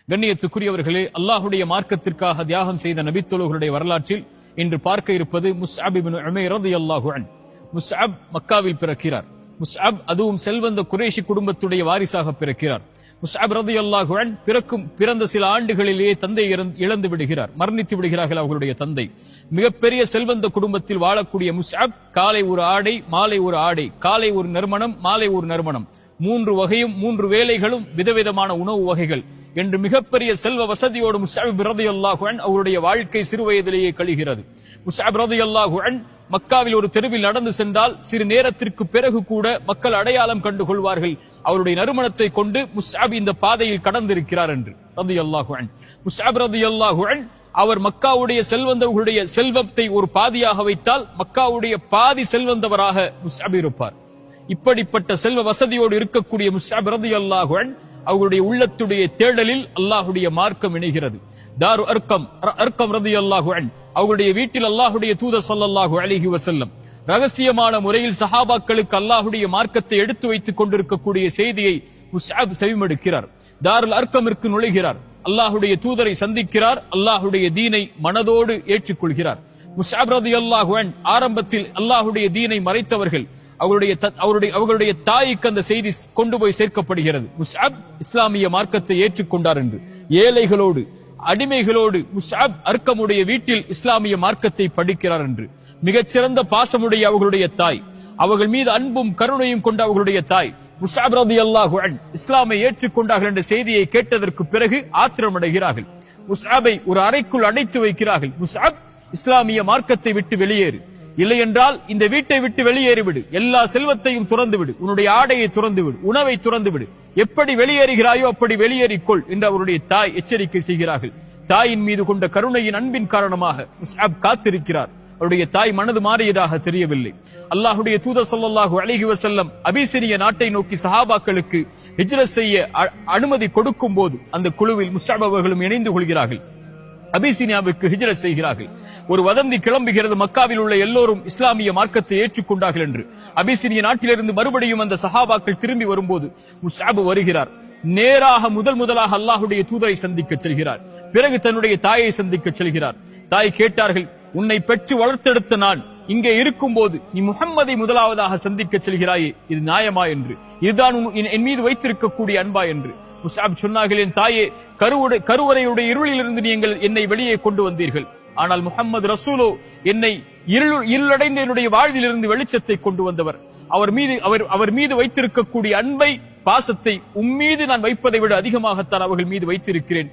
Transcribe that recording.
கண்ணியத்துக்குரியவர்களே, அல்லாஹுடைய மார்க்கத்திற்காக தியாகம் செய்த நபித்தோழர்களுடைய வரலாற்றில் இன்று பார்க்க இருப்பது முஸ்அப் இப்னு உமைர் ரலியல்லாஹு அன்ஹு. முஸ்அப் மக்காவில் பிறக்கிறார். முஸ்அப் அதுவும் செல்வந்த குறைஷி குடும்பத்துடைய வாரிசாக பிறக்கிறார். முஸ்அப் ரலியல்லாஹு அன்ஹு பிறந்த சில ஆண்டுகளிலேயே தந்தை இழந்து விடுகிறார், மரணித்து விடுகிறார்கள் அவர்களுடைய தந்தை. மிகப்பெரிய செல்வந்த குடும்பத்தில் வாழக்கூடிய முஸ்அப் காலை ஒரு ஆடை, மாலை ஒரு ஆடை, காலை ஒரு நறுமணம், மாலை ஒரு நறுமணம், 3 வகையும் 3 வேளைகளும் விதவிதமான உணவு வகைகள் என்று மிகப்பெரிய செல்வ வசதியோடு முஸ்அப் ரலியல்லாஹு அன்ஹு அவருடைய வாழ்க்கை சிறு வயதிலேயே கழிகிறது. முஸ்அப் ரலியல்லாஹு அன்ஹு மக்காவில் ஒரு தெருவில் நடந்து சென்றால் சிறு நேரத்திற்கு பிறகு கூட மக்கள் அடையாளம் கண்டு கொள்வார்கள், அவருடைய நறுமணத்தை கொண்டு முஸ்அப் இந்த பாதையில் கடந்திருக்கிறார் என்று. ரலியல்லாஹு அன்ஹு முஸ்அப் ரலியல்லாஹு அன்ஹு அவர் மக்காவுடைய செல்வந்தவர்களுடைய செல்வத்தை ஒரு பாதியாக வைத்தால் மக்காவுடைய பாதி செல்வந்தவராக முஸ்அப் இருப்பார். இப்படிப்பட்ட செல்வ வசதியோடு இருக்கக்கூடிய முஸ்அப் ரலியல்லாஹு அன்ஹு அவருடைய உள்ளத்துடைய தேடலில் அல்லாஹுடைய மார்க்கம் இணைகிறது. தாரு அர்கம் ரலியல்லாஹு அன்ஹு அவருடைய வீட்டில் அல்லாஹுடைய தூதர் ஸல்லல்லாஹு அலைஹி வஸல்லம் ரகசியமான முறையில் சஹாபாக்களுக்கு அல்லாஹுடைய மார்க்கத்தை எடுத்து வைத்துக் கொண்டிருக்கக்கூடிய செய்தியை முஸ்அப் செவிமடுக்கிறார். தாருல் அர்கமிற்கு நுழைகிறார், அல்லாஹுடைய தூதரை சந்திக்கிறார், அல்லாஹுடைய தீனை மனதோடு ஏற்றுக்கொள்கிறார். முஸ்அப் ரலியல்லாஹு அன்ஹு ஆரம்பத்தில் அல்லாஹுடைய தீனை மறைத்தவர்கள், அவர்களுடைய தாய்க்கு அந்த செய்தி கொண்டு போய் சேர்க்கப்படுகிறது, முஸ்அப் இஸ்லாமிய மார்க்கத்தை ஏற்றுக்கொண்டார் என்று. ஏழைகளோடு அடிமைகளோடு முஸ்அப் அர்கமுடைய வீட்டில் இஸ்லாமிய மார்க்கத்தை படிக்கிறார் என்று. மிகச்சிறந்த பாசமுடைய அவர்களுடைய தாய், அவர்கள் மீது அன்பும் கருணையும் கொண்ட அவர்களுடைய தாய் முஸ்அப் ரலியல்லாஹு அன்ஹு இஸ்லாமை ஏற்றுக்கொண்டார்கள் என்ற செய்தியை கேட்டதற்கு பிறகு ஆத்திரமடைகிறார்கள். முஸ்அபை ஒரு அறைக்குள் அடைத்து வைக்கிறார்கள். முஸ்அப் இஸ்லாமிய மார்க்கத்தை விட்டு வெளியேறு, இல்லை என்றால் இந்த வீட்டை விட்டு வெளியேறிவிடு, எல்லா செல்வத்தையும் துறந்து விடு, உன்னுடைய ஆடையை துறந்து விடு, உணவை துறந்து விடு, எப்படி வெளியேறுகிறாயோ அப்படி வெளியேறிக்கொள் என்று அவருடைய தாய் எச்சரிக்கை செய்கிறார்கள். தாயின் மீது கொண்ட கருணையின் அன்பின் காரணமாக முஸ்அப் காத்திருக்கிறார். அவருடைய தாய் மனது மாறியதாக தெரியவில்லை. அல்லாஹுடைய தூதர் ஸல்லல்லாஹு அலைஹி வஸல்லம் அபிசீனிய நாட்டை நோக்கி சஹாபாக்களுக்கு ஹிஜ்ரத் செய்ய அனுமதி கொடுக்கும் போது அந்த குழுவில் முஸ்அப் அவர்களும் இணைந்து கொள்கிறார்கள். அபிசீனியாவுக்கு ஹிஜ்ரத் செய்கிறார்கள். ஒரு வதந்தி கிளம்புகிறது, மக்காவில் உள்ள எல்லோரும் இஸ்லாமிய மார்க்கத்தை ஏற்றுக்கொண்டார்கள் என்று. அபிசீனிய நாட்டிலிருந்து மறுபடியும் அந்த சஹாபாக்கள் திரும்பி வரும்போது முஸ்அப் வருகிறார். நேராக முதலாக அல்லாஹுடைய தூதரை சந்திக்க செல்கிறார். பிறகு தன்னுடைய தாயை சந்திக்க செல்கிறார். தாய் கேட்டார்கள், உன்னை பெற்று வளர்த்தெடுத்த நான் இங்கே இருக்கும் போது நீ முஹம்மதை முதலாவதாக சந்திக்க செல்கிறாயே, இது நியாயமா என்று, இதுதான் என் மீது வைத்திருக்கக்கூடிய அன்பா என்று. முஸ்அப் சொன்னார்கள், என் தாயே, கருவறையுடைய இருளிலிருந்து நீங்கள் என்னை வெளியே கொண்டு வந்தீர்கள், ஆனால் முஹம்மது ரசூலோ என்னை இருளடைந்த என்னுடைய வாழ்விலிருந்து வெளிச்சத்தை கொண்டு வந்தவர். அவர் மீது வைத்திருக்கக்கூடிய அன்பை, பாசத்தை உம்மீது நான் வைப்பதை விட அதிகமாகத்தான் அவர்கள் மீது வைத்திருக்கிறேன்.